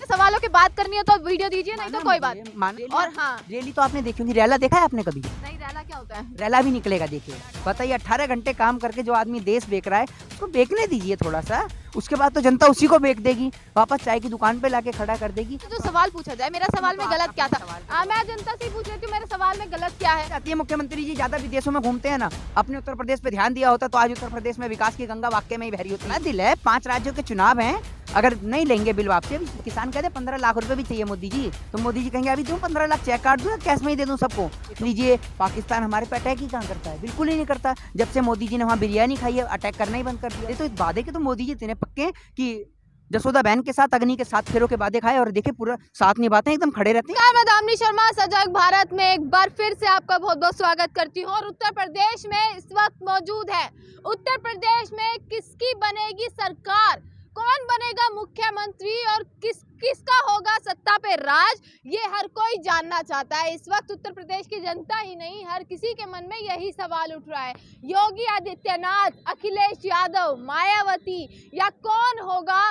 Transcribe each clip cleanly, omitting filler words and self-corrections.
सवालों की बात करनी है तो वीडियो दीजिए, नहीं तो कोई बात नहीं। और हाँ, रैली तो आपने देखी होगी, रैला देखा है आपने कभी? नहीं रैला क्या होता है? रैला भी निकलेगा, देखिए। बताइए 18 घंटे काम करके जो आदमी देश बेच रहा है उसको बेचने दीजिए थोड़ा सा, उसके बाद तो जनता उसी को बेच देगी, वापस चाय की दुकान पे लाके खड़ा कर देगी। तो जो सवाल पूछा जाए, मेरा सवाल में गलत क्या था? मैं जनता से ही पूछ रही थी मेरे सवाल में गलत क्या है। चाहती है मुख्यमंत्री जी ज्यादा विदेशों में घूमते हैं ना, अपने उत्तर प्रदेश पे ध्यान दिया होता तो आज उत्तर प्रदेश में विकास की गंगा वाकई में ही बह रही होती है। दिल है, 5 राज्यों के चुनाव हैं, अगर नहीं लेंगे बिल वापसी, किसान कहते 15 लाख रुपए भी चाहिए मोदी जी, तो मोदी जी कहेंगे अभी दूं 15 लाख, चेक काट दूं, कैश में ही दे दूं सबको। लीजिए, पाकिस्तान हमारे पे अटैक ही कहाँ करता है? बिल्कुल ही नहीं करता। जब से मोदी जी ने वहाँ बिरयानी खाई है, अटैक करना ही बंद कर दिया। तो इस वादे के तो मोदी जी इतने पक्के हैं कि जसोदा बहन के साथ अग्नि के 7 फेरों के वादे खाए और देखिए पूरा साथ निभाते हैं, एकदम खड़े रहते हैं। मैं दामिनी शर्मा सजग भारत में एक बार फिर से आपका बहुत बहुत स्वागत करती हूँ। और उत्तर प्रदेश में इस वक्त मौजूद है। उत्तर प्रदेश में किसकी बनेगी सरकार, कौन बनेगा मुख्यमंत्री और किसका होगा सत्ता पे राज, ये हर कोई जानना चाहता है। इस वक्त उत्तर प्रदेश की जनता ही नहीं, हर किसी के मन में यही सवाल उठ रहा है। योगी आदित्यनाथ, अखिलेश यादव, मायावती या कौन होगा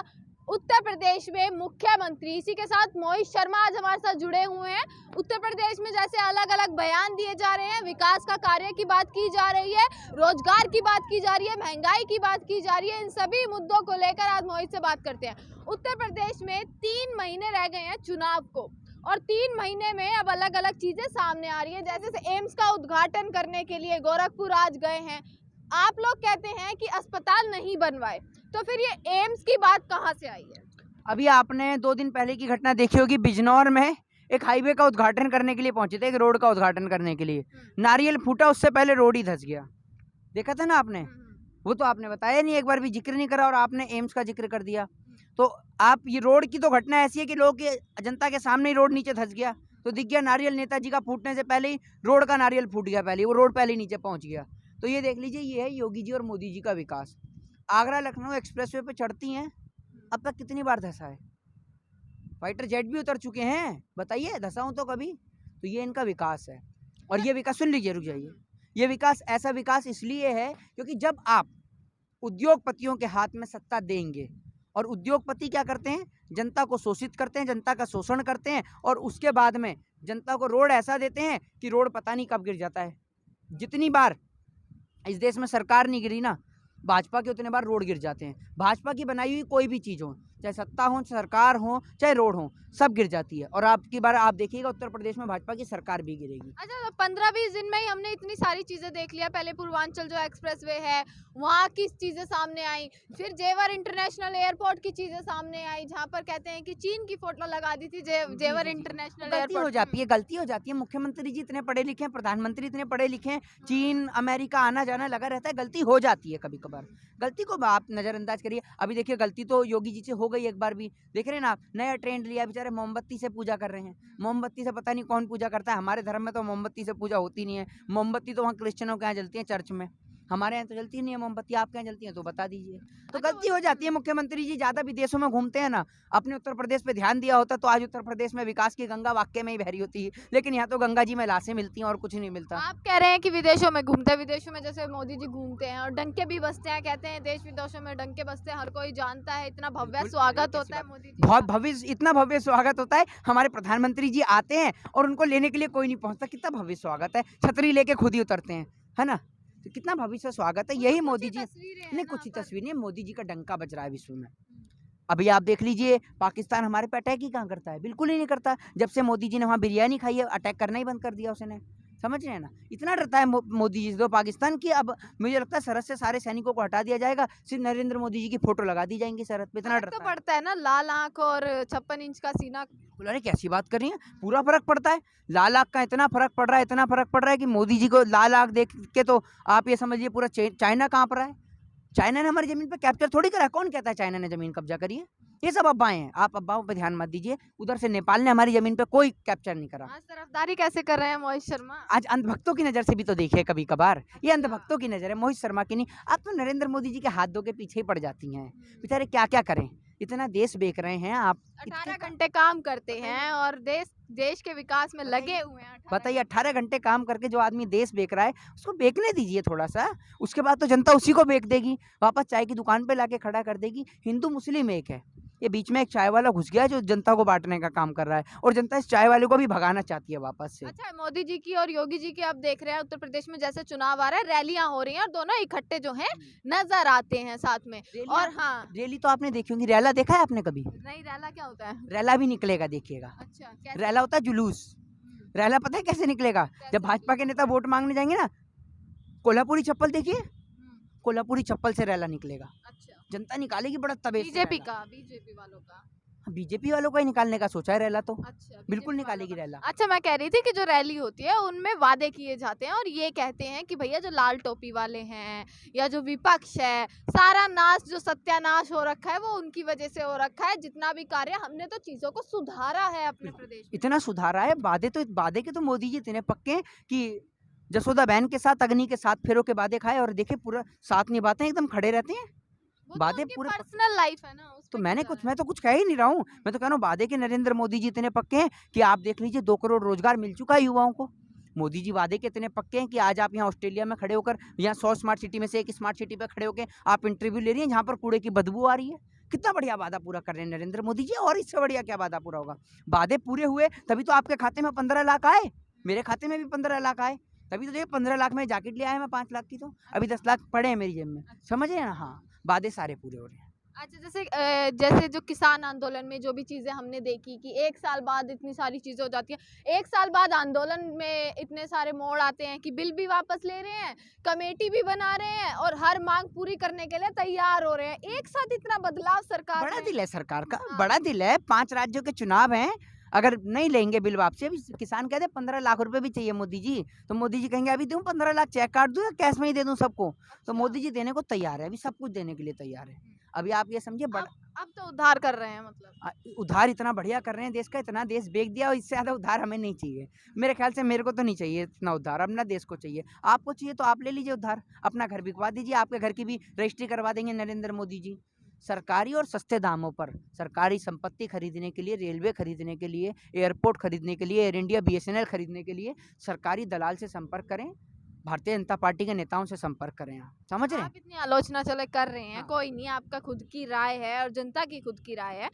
उत्तर प्रदेश में मुख्यमंत्री? इसी के साथ मोहित शर्मा आज हमारे साथ जुड़े हुए हैं। उत्तर प्रदेश में जैसे अलग अलग बयान दिए जा रहे हैं, विकास का कार्य की बात की जा रही है, रोजगार की बात की जा रही है, महंगाई की बात की जा रही है, इन सभी मुद्दों को लेकर आज मोहित से बात करते हैं। उत्तर प्रदेश में 3 महीने रह गए हैं चुनाव को, और 3 महीने में अब अलग अलग चीजें सामने आ रही है। जैसे एम्स का उद्घाटन करने के लिए गोरखपुर आज गए हैं, आप लोग कहते हैं कि अस्पताल नहीं बनवाए, तो फिर ये एम्स की बात कहाँ से आई है? अभी आपने 2 दिन पहले की घटना देखी होगी, बिजनौर में एक हाईवे का उद्घाटन करने के लिए पहुंचे थे, एक रोड का उद्घाटन करने के लिए, नारियल फूटा, उससे पहले रोड ही धंस गया। देखा था ना आपने? वो तो आपने बताया नहीं, एक बार भी जिक्र नहीं करा, और आपने एम्स का जिक्र कर दिया। तो आप, ये रोड की तो घटना ऐसी है कि लोग के, जनता के सामने ही रोड नीचे धंस गया, तो दिख गया नारियल, नेताजी का फूटने से पहले ही रोड का नारियल फूट गया, पहले वो रोड पहले ही नीचे पहुंच गया। तो ये देख लीजिए, ये है योगी जी और मोदी जी का विकास। आगरा लखनऊ एक्सप्रेसवे पे चढ़ती हैं, अब तक कितनी बार धंसा है? फाइटर जेट भी उतर चुके हैं, बताइए धंसा हूं तो कभी? तो ये इनका विकास है। और ये विकास, सुन लीजिए, रुक जाइए, ये विकास ऐसा विकास इसलिए है क्योंकि जब आप उद्योगपतियों के हाथ में सत्ता देंगे, और उद्योगपति क्या करते हैं, जनता को शोषित करते हैं, जनता का शोषण करते हैं, और उसके बाद में जनता को रोड ऐसा देते हैं कि रोड पता नहीं कब गिर जाता है। जितनी बार इस देश में सरकार नहीं गिरी ना भाजपा के, उतने बार रोड गिर जाते हैं। भाजपा की बनाई हुई कोई भी चीज़ हो, चाहे सत्ता हो, सरकार हो, चाहे रोड हो, सब गिर जाती है। और आपकी बार आप देखिएगा उत्तर प्रदेश में भाजपा की सरकार भी गिरेगी। अच्छा, तो 15-20 दिन में ही हमने इतनी सारी चीजें देख लिया। पहले पूर्वांचल जो एक्सप्रेसवे है, वहाँ की चीजें सामने आई, फिर जेवर इंटरनेशनल एयरपोर्ट की चीजें सामने आई, जहाँ पर कहते हैं कि चीन की फोटो लगा दी थी जेवर इंटरनेशनल गलती हो एयरपोर्ट। जाती है, गलती हो जाती है। मुख्यमंत्री जी इतने पढ़े लिखे हैं, प्रधानमंत्री इतने पढ़े लिखे हैं, चीन अमेरिका आना जाना लगा रहता है, गलती हो जाती है कभी कभार। गलती को आप नजरअंदाज करिए। अभी देखिए, गलती तो योगी जी से हो गई एक बार भी, देख रहे हैं ना आप, नया ट्रेंड लिया, बेचारे मोमबत्ती से पूजा कर रहे हैं। मोमबत्ती से पता नहीं कौन पूजा करता है, हमारे धर्म में तो मोमबत्ती से पूजा होती नहीं है। मोमबत्ती तो वहाँ क्रिश्चियनों के यहाँ जलती है, चर्च में, हमारे यहाँ तो जलती नहीं है मोमबत्ती। आपके यहाँ जलती है तो बता दीजिए। तो गलती हो जाती है। मुख्यमंत्री जी ज्यादा विदेशों में घूमते हैं ना, अपने उत्तर प्रदेश पे ध्यान दिया होता तो आज उत्तर प्रदेश में विकास की गंगा वाकई में ही बह रही होती है, लेकिन यहाँ तो गंगा जी में लाशें मिलती हैं और कुछ नहीं मिलता। आप कह रहे हैं कि विदेशों में घूमते हैं, विदेशों में जैसे मोदी जी घूमते हैं और डंके भी बजते हैं, कहते हैं देश विदेशों में डंके बजते हैं, हर कोई जानता है, इतना भव्य बिल्कुल, स्वागत अरे होता है कैसी मोदी जी बहुत का। भव्य, इतना भव्य स्वागत होता है। हमारे प्रधानमंत्री जी आते हैं और उनको लेने के लिए कोई नहीं पहुंचता, कितना भव्य स्वागत है, छतरी लेके खुद ही उतरते हैं, है ना? तो कितना भव्य से स्वागत है। यही मोदी जी, नहीं कुछ ही तस्वीर नहीं, मोदी जी का डंका बज रहा है विश्व में। अभी आप देख लीजिए, पाकिस्तान हमारे पे अटैक ही कहाँ करता है? बिल्कुल ही नहीं करता। जब से मोदी जी ने वहाँ बिरयानी खाई है, अटैक करना ही बंद कर दिया उसने। समझ रहे हैं ना? इतना डरता है मोदी जी तो पाकिस्तान की। अब मुझे लगता है सरहद से सारे सैनिकों को हटा दिया जाएगा, सिर्फ नरेंद्र मोदी जी की फोटो लगा दी जाएंगी सरहद पे, इतना फर्क डरता तो है। पड़ता है ना, लाल आंख और 56 इंच का सीना। बिल्कुल, अरे कैसी बात कर रही हैं, पूरा फर्क पड़ता है। लाल आँख का इतना फर्क पड़ रहा है, इतना फर्क पड़ रहा है कि मोदी जी को लाल आँख देख के तो आप ये समझिए पूरा चाइना कांप रहा है। चाइना ने हमारी जमीन पे कैप्चर थोड़ी करा, कौन कहता है चाइना ने जमीन कब्जा करी है? ये सब अफवाहें हैं, आप अफवाहों पे ध्यान मत दीजिए। उधर से नेपाल ने हमारी जमीन पे कोई कैप्चर नहीं करा। आज तरफदारी कैसे कर रहे हैं मोहित शर्मा? आज अंधभक्तों की नजर से भी तो देखिए कभी कभार, ये अंधभक्तों की नजर है, मोहित शर्मा की नहीं। आप तो नरेंद्र मोदी जी के हाथ धो के पीछे ही पड़ जाती हैं। बेचारे क्या क्या करें, इतना देश बेच रहे हैं आप। 18 घंटे काम करते हैं और देश के विकास में लगे हुए हैं। बताइए 18 घंटे काम करके जो आदमी देश बेच रहा है उसको बेचने दीजिए थोड़ा सा, उसके बाद तो जनता उसी को बेच देगी, वापस चाय की दुकान पे लाके खड़ा कर देगी। हिंदू मुस्लिम एक है, ये बीच में एक चाय वाला घुस गया जो जनता को बांटने का काम कर रहा है, और जनता इस चाय वाले को भी भगाना चाहती है वापस से। अच्छा, मोदी जी की और योगी जी की आप देख रहे हैं उत्तर प्रदेश में जैसे चुनाव आ रहा है, रैलियां हो रही हैं और दोनों इकट्ठे जो हैं नजर आते हैं साथ में। और हाँ, रैली तो आपने देखी होगी, रैला देखा है आपने कभी? नहीं, रैला क्या होता है? रैला भी निकलेगा, देखिएगा। अच्छा, कैसे? रैला होता है जुलूस। रैला पता है कैसे निकलेगा? जब भाजपा के नेता वोट मांगने जाएंगे ना, कोल्हापुरी चप्पल देखिए, कोल्हापुरी चप्पल से रैला निकलेगा। अच्छा, जनता निकालेगी बड़ा तबे बीजेपी वालों का। बीजेपी वालों का ही निकालने का सोचा है रैला तो। अच्छा, बिल्कुल BJP निकालेगी वालों का। रैला। अच्छा, मैं कह रही थी कि जो रैली होती है उनमें वादे किए जाते हैं और ये कहते हैं कि भैया जो लाल टोपी वाले हैं या जो विपक्ष है, सारा नाश जो सत्यानाश हो रखा है वो उनकी वजह से हो रखा है। जितना भी कार्य हमने तो चीजों को सुधारा है अपने प्रदेश में। इतना सुधारा है, वादे के तो मोदी जी इतने पक्के हैं कि जसोदा बहन के साथ, अग्नि के साथ फेरों के वादे खाए, और देखिए पूरा साथ निभाते हैं, एकदम खड़े रहते हैं। वो तो वादे उनकी पूरे पर्सनल लाइफ है ना, उस तो पे मैं क्यों जा रहा तो कुछ कह ही नहीं रहा हूँ। मैं तो कह रहा हूँ वादे के नरेंद्र मोदी जी इतने पक्के हैं कि आप देख लीजिए 2 करोड़ रोजगार मिल चुका है युवाओं को। मोदी जी वादे के इतने पक्के हैं कि आज आप यहाँ ऑस्ट्रेलिया में खड़े होकर, यहाँ 100 स्मार्ट सिटी में से एक स्मार्ट सिटी पे खड़े होकर आप इंटरव्यू ले रही हैं जहाँ पर कूड़े की बदबू आ रही है। कितना बढ़िया वादा पूरा कर रहे हैं नरेंद्र मोदी जी, और इससे बढ़िया क्या वादा पूरा होगा? वादे पूरे हुए तभी तो आपके खाते में 15 लाख आए, मेरे खाते में भी 15 लाख आए। तभी तो देखिए 15 लाख में जैकेट ले आया मैं 5 लाख की, तो अभी 10 लाख पड़े हैं मेरी जेब में। समझे ना? हाँ, वादे सारे पूरे हो रहे हैं। अच्छा, जैसे जो किसान आंदोलन में जो भी चीजें हमने देखी कि 1 साल बाद इतनी सारी चीजें हो जाती हैं, 1 साल बाद आंदोलन में इतने सारे मोड़ आते हैं कि बिल भी वापस ले रहे हैं, कमेटी भी बना रहे हैं और हर मांग पूरी करने के लिए तैयार हो रहे हैं। एक साथ इतना बदलाव सरकार बड़ा में। दिल है सरकार का, हाँ। बड़ा दिल है। 5 राज्यों के चुनाव हैं, अगर नहीं लेंगे बिल वापसी, अभी किसान कहते 15 लाख रुपए भी चाहिए मोदी जी, तो मोदी जी कहेंगे अभी दूं 15 लाख, चेक काट दूं या कैश में ही दे दूं सबको? तो अच्छा। मोदी जी देने को तैयार है, अभी सब कुछ देने के लिए तैयार है। अभी आप ये समझिए अब तो उद्धार कर रहे हैं मतलब। उधार इतना बढ़िया कर रहे हैं देश का, इतना देश बेच दिया, और इससे ज्यादा उधार हमें नहीं चाहिए। मेरे ख्याल से मेरे को तो नहीं चाहिए इतना उधार, अपना देश को चाहिए। आपको चाहिए तो आप ले लीजिए उधार, अपना घर बिकवा दीजिए, आपके घर की भी रजिस्ट्री करवा देंगे नरेंद्र मोदी जी। सरकारी और सस्ते दामों पर सरकारी संपत्ति खरीदने के लिए, रेलवे खरीदने के लिए, एयरपोर्ट खरीदने के लिए, एयर इंडिया BSNL खरीदने के लिए सरकारी दलाल से संपर्क करें, भारतीय जनता पार्टी के नेताओं से संपर्क करें। आप समझ रहे हैं? आप इतनी आलोचना चले कर रहे हैं, हाँ। कोई नहीं, आपका खुद की राय है और जनता की खुद की राय है,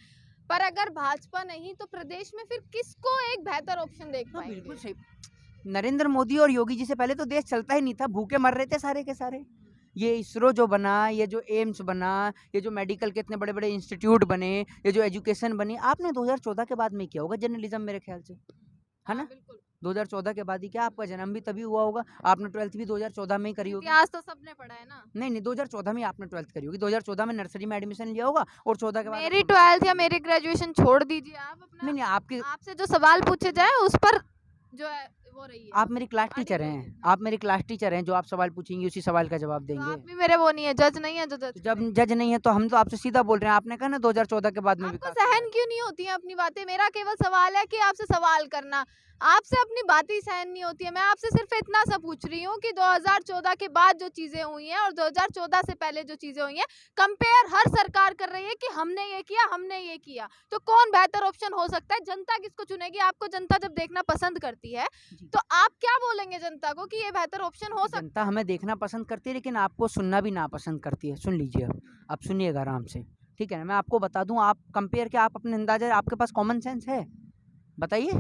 पर अगर भाजपा नहीं तो प्रदेश में फिर किसको एक बेहतर ऑप्शन देख हाँ, पाएंगे? बिल्कुल सही। नरेंद्र मोदी और योगी जी से पहले तो देश चलता ही नहीं था, भूखे मर रहे थे सारे के सारे। ये इसरो जो बना, ये जो एम्स बना, ये जो मेडिकल के इतने बड़े बड़े इंस्टीट्यूट बने, ये जो एजुकेशन बनी, आपने 2014 के बाद में किया होगा जर्नलिज्म, मेरे ख्याल से, है ना? 2014 के बाद ही क्या, आपका जन्म भी तभी हुआ होगा, आपने 12th भी 2014 में ही करी होगी। इतिहास तो सबने पढ़ा है ना। नहीं, 2014 में आपने 12th करी होगी, 2014 में नर्सरी में एडमिशन लिया होगा, और 14 के बाद मेरी 12th या मेरी ग्रेजुएशन छोड़ दीजिए आप अपना। नहीं, आपकी आपसे जो सवाल पूछे जाए उस पर जो है वो रही है। आप मेरी क्लास टीचर हैं, आप मेरी क्लास टीचर हैं, जो आप सवाल पूछेंगी उसी सवाल का जवाब तो देंगे। आप भी मेरे वो नहीं है, जज नहीं है जो जज जब जज नहीं है तो हम तो आपसे सीधा बोल रहे हैं, आपने कहा ना 2014 के बाद में आपको विकास सहन क्यों नहीं होती है अपनी बातें? मेरा केवल सवाल है कि आपसे सवाल करना, आपसे अपनी बातें ही सहन नहीं होती है। मैं आपसे सिर्फ इतना सा पूछ रही हूँ कि 2014 के बाद जो चीजें हुई हैं और 2014 से पहले जो चीजें हुई हैं, कंपेयर हर सरकार कर रही है कि हमने ये किया, हमने ये किया, तो कौन बेहतर ऑप्शन हो सकता है? जनता किसको चुनेगी? आपको जनता जब देखना पसंद करती है जी। तो आप क्या बोलेंगे जनता को कि ये बेहतर ऑप्शन हो सकता जनता हमें देखना पसंद करती है, लेकिन आपको सुनना भी नापसंद करती है। सुन लीजिए, अब सुनिएगा आराम से, ठीक है ना? मैं आपको बता दूं, आप कंपेयर के आप अपने अंदाजा, आपके पास कॉमन सेंस है? बताइए।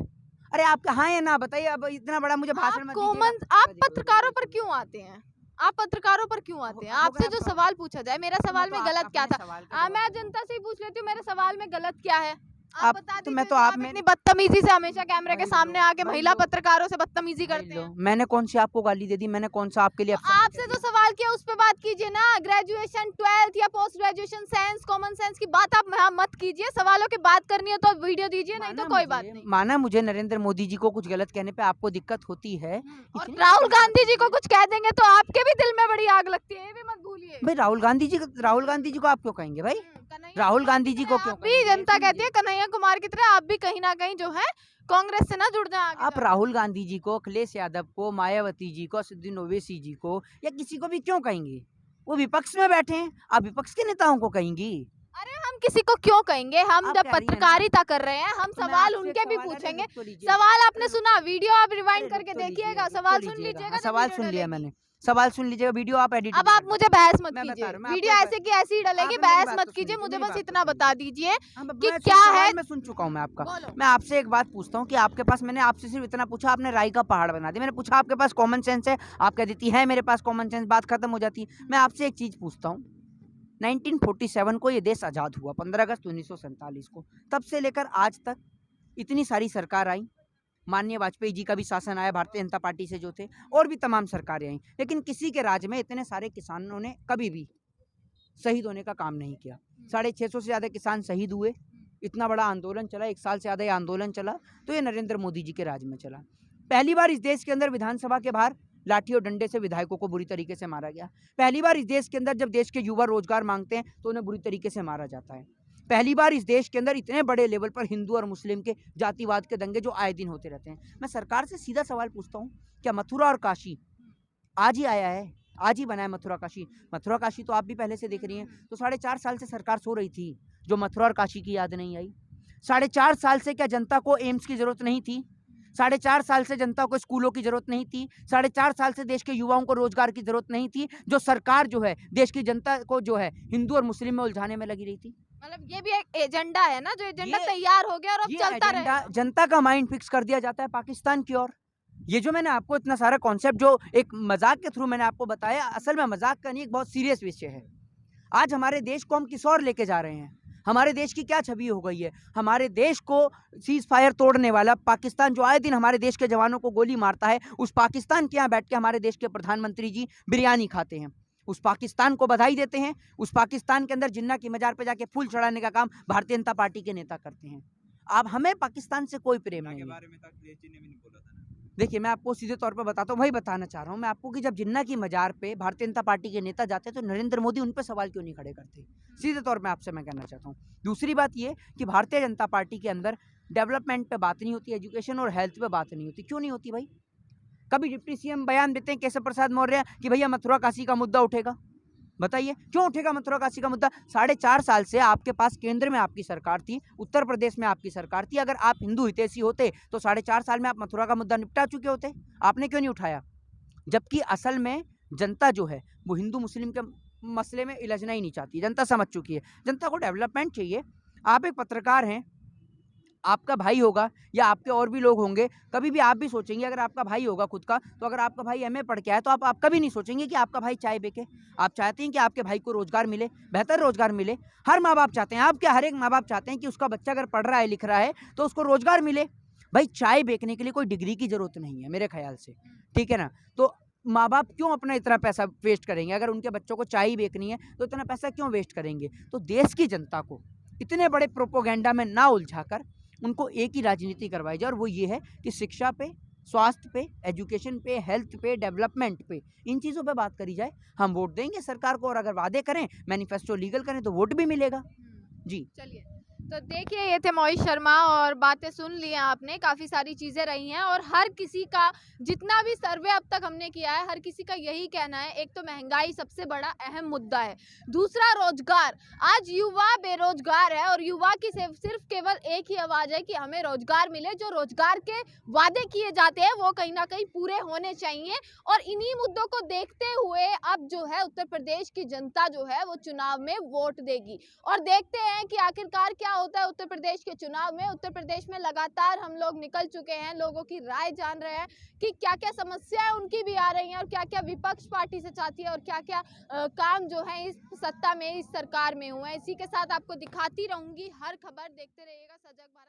अरे आपका हाँ या ना बताइए, अब इतना बड़ा मुझे भाषण मत दीजिएगा। आप पत्रकारों पर क्यों आते हैं? आप पत्रकारों पर क्यों आते हैं? अब आपसे अगर जो आप- सवाल पूछा जाए, मेरा सवाल में तो गलत क्या अपने था? सवाल का मैं जवाब दो। जनता से ही पूछ लेती हूँ, मेरे सवाल में गलत क्या है? आप आप- बता तो दीजिए। मैं तो जो आप आप में- इतनी बदतमीजी से हमेशा कैमरे के भाई सामने लो, आके भाई महिला लो। पत्रकारों से बदतमीजी भाई करते लो, हैं। मैंने कौन सी आपको गाली दे दी? मैंने कौन सा आपके लिए तो अपशब्द आपसे कह जो दिया? सवाल किया उस पे बात कीजिए ना। ग्रेजुएशन, 12th या post graduation science, common sense की बात आप यहाँ मत कीजिए। सवालों की बात करनी है तो वीडियो दीजिए, नहीं तो कोई बात नहीं। माना मुझे नरेंद्र मोदी जी को कुछ गलत कहने पे आपको दिक्कत होती है, और इतनी राहुल दिक्कत गांधी जी होती को है। कुछ कह देंगे तो आपके भी दिल में बड़ी आग लगती है, ये भी मत भूलिए। भाई राहुल गांधी जी को आप क्यों कहेंगे भाई? कन्हैया राहुल कुमार गांधी की जी तरह को क्यों आप भी, कहेंगे? जनता सुन कहती है लीजिए। कन्हैया कुमार की तरह आप भी कहीं ना कहीं जो है कांग्रेस से ना जुड़ जाए आगे आप जाके। राहुल गांधी जी को, अखिलेश यादव को, मायावती जी को, असदुद्दीन ओवैसी जी को, या किसी को भी क्यों कहेंगे? वो विपक्ष में बैठे हैं, आप विपक्ष के नेताओं को कहेंगी? अरे हम किसी को क्यों कहेंगे? हम आप जब कह रही हैं ना। पत्रकारिता कर रहे हैं, हम तो मैं सवाल आपसे एक उनके भी सवाल है, अरे पूछेंगे। रुक तो लीजिए। सवाल आपने सुना, वीडियो आप अरे रिवाइंड रुक करके तो लीजिए, देखिएगा, रुक तो सवाल सुन लीजिएगा। लीजिएगा। हाँ, जब सवाल वीडियो सुन लिया डलेगी। मैंने। सवाल सुन लीजिएगा, वीडियो आप एडिट अब आप मुझे बहस मत मैं बता कीजिए, रहा हूं, मैं वीडियो आपको ऐसे की ऐसी ही डलेगी, आपने मेरी बहस बात मत तो कीजिए, सुनी, मुझे मेरी बस बात तो इतना सुनी। बता दीजिए कि मैं क्या सवाल है। मैं सुन चुका हूँ मैं आपका। बोलो। मैं आपसे एक बात पूछता हूँ कि आपके पास, मैंने आपसे सिर्फ इतना पूछा, आपने राई का पहाड़ बना दिया। मैंने पूछा आपके पास कॉमन सेंस है, आप कह देती है मेरे पास कॉमन सेंस, बात खत्म हो जाती। मैं आपसे एक चीज पूछता हूँ, 1947 को ये देश आजाद हुआ, 15 अगस्त 1947 को, तब से लेकर आज तक इतनी सारी सरकार आई, माननीय वाजपेयी जी का भी शासन आया भारतीय जनता पार्टी से जो थे, और भी तमाम सरकारें आई, लेकिन किसी के राज में इतने सारे किसानों ने कभी भी शहीद होने का काम नहीं किया। 650 से ज़्यादा किसान शहीद हुए, इतना बड़ा आंदोलन चला, 1 साल से ज़्यादा ये आंदोलन चला, तो ये नरेंद्र मोदी जी के राज में चला। पहली बार इस देश के अंदर विधानसभा के बाहर लाठी और डंडे से विधायकों को बुरी तरीके से मारा गया। पहली बार इस देश के अंदर जब देश के युवा रोजगार मांगते हैं तो उन्हें बुरी तरीके से मारा जाता है। पहली बार इस देश के अंदर इतने बड़े लेवल पर हिंदू और मुस्लिम के जातिवाद के दंगे जो आए दिन होते रहते हैं। मैं सरकार से सीधा सवाल पूछता हूँ, क्या मथुरा और काशी आज ही आया है, आज ही बना है मथुरा काशी? मथुरा काशी तो आप भी पहले से देख रही हैं, तो 4.5 साल से सरकार सो रही थी जो मथुरा और काशी की याद नहीं आई। 4.5 साल से क्या जनता को एम्स की जरूरत नहीं थी? 4.5 साल से जनता को स्कूलों की जरूरत नहीं थी? 4.5 साल से देश के युवाओं को रोजगार की जरूरत नहीं थी? जो सरकार जो है देश की जनता को जो है हिंदू और मुस्लिम में उलझाने में लगी रही थी। मतलब ये भी एक एजेंडा है ना, जो एजेंडा ये- तैयार हो गया और अब ये चलता एजेंडा रहेगा। जनता का माइंड फिक्स कर दिया जाता है पाकिस्तान की ओर। ये जो मैंने आपको इतना सारा कॉन्सेप्ट जो एक मजाक के थ्रू मैंने आपको बताया, असल में मजाक का नहीं, एक बहुत सीरियस विषय है। आज हमारे देश को हम किस ओर लेके जा रहे हैं? हमारे देश की क्या छवि हो गई है? हमारे देश को सीज फायर तोड़ने वाला पाकिस्तान जो आए दिन हमारे देश के जवानों को गोली मारता है, उस पाकिस्तान के यहाँ बैठ के हमारे देश के प्रधानमंत्री जी बिरयानी खाते हैं, उस पाकिस्तान को बधाई देते हैं, उस पाकिस्तान के अंदर जिन्ना की मजार पे जाके फूल चढ़ाने का काम भारतीय जनता पार्टी के नेता करते हैं। अब हमें पाकिस्तान से कोई प्रेम नहीं है। देखिए, मैं आपको सीधे तौर पर बताता हूँ, वही बताना चाह रहा हूँ मैं आपको कि जब जिन्ना की मजार पे भारतीय जनता पार्टी के नेता जाते तो नरेंद्र मोदी उन पर सवाल क्यों नहीं खड़े करते? सीधे तौर पे आपसे मैं कहना चाहता हूँ। दूसरी बात ये कि भारतीय जनता पार्टी के अंदर डेवलपमेंट पे बात नहीं होती, एजुकेशन और हेल्थ पे बात नहीं होती। क्यों नहीं होती भाई? कभी डिप्टी सीएम बयान देते हैं केशव प्रसाद मौर्य कि भैया मथुरा काशी का मुद्दा उठेगा, बताइए क्यों उठेगा मथुरा काशी का मुद्दा? 4.5 साल से आपके पास केंद्र में आपकी सरकार थी, उत्तर प्रदेश में आपकी सरकार थी। अगर आप हिंदू हितैषी होते तो 4.5 साल में आप मथुरा का मुद्दा निपटा चुके होते। आपने क्यों नहीं उठाया? जबकि असल में जनता जो है वो हिंदू मुस्लिम के मसले में उलझना ही नहीं चाहती। जनता समझ चुकी है, जनता को डेवलपमेंट चाहिए। आप एक पत्रकार हैं, आपका भाई होगा या आपके और भी लोग होंगे, कभी भी आप भी सोचेंगे, अगर आपका भाई होगा खुद का, तो अगर आपका भाई एमए पढ़ के आया तो आप कभी नहीं सोचेंगे कि आपका भाई चाय बेचे। आप चाहते हैं कि आपके भाई को रोजगार मिले, बेहतर रोजगार मिले। हर माँ बाप चाहते हैं, आपके हर एक माँ बाप चाहते हैं कि उसका बच्चा अगर पढ़ रहा है लिख रहा है तो उसको रोजगार मिले। भाई चाय बेचने के लिए कोई डिग्री की जरूरत नहीं है मेरे ख्याल से, ठीक है ना? तो माँ बाप क्यों अपना इतना पैसा वेस्ट करेंगे? अगर उनके बच्चों को चाय ही बेचनी है तो इतना पैसा क्यों वेस्ट करेंगे? तो देश की जनता को इतने बड़े प्रोपोगेंडा में ना उलझाकर उनको एक ही राजनीति करवाई जाए, और वो ये है कि शिक्षा पे, स्वास्थ्य पे, एजुकेशन पे, हेल्थ पे, डेवलपमेंट पे, इन चीज़ों पे बात करी जाए। हम वोट देंगे सरकार को, और अगर वादे करें, मैनिफेस्टो लीगल करें तो वोट भी मिलेगा। जी चलिए, तो देखिए ये थे मोहित शर्मा, और बातें सुन ली आपने, काफ़ी सारी चीज़ें रही हैं, और हर किसी का जितना भी सर्वे अब तक हमने किया है, हर किसी का यही कहना है। एक तो महंगाई सबसे बड़ा अहम मुद्दा है, दूसरा रोजगार। आज युवा बेरोजगार है और युवा की सिर्फ केवल एक ही आवाज़ है कि हमें रोजगार मिले। जो रोजगार के वादे किए जाते हैं वो कहीं ना कहीं पूरे होने चाहिए, और इन्हीं मुद्दों को देखते हुए अब जो है उत्तर प्रदेश की जनता जो है वो चुनाव में वोट देगी, और देखते हैं कि आखिरकार क्या होता है उत्तर प्रदेश के चुनाव में। उत्तर प्रदेश में लगातार हम लोग निकल चुके हैं, लोगों की राय जान रहे हैं कि क्या क्या समस्याएं उनकी भी आ रही हैं, और क्या क्या विपक्ष पार्टी से चाहती है, और क्या क्या काम जो है इस सत्ता में, इस सरकार में हुआ है। इसी के साथ आपको दिखाती रहूंगी हर खबर। देखते रहिएगा सजग भारत।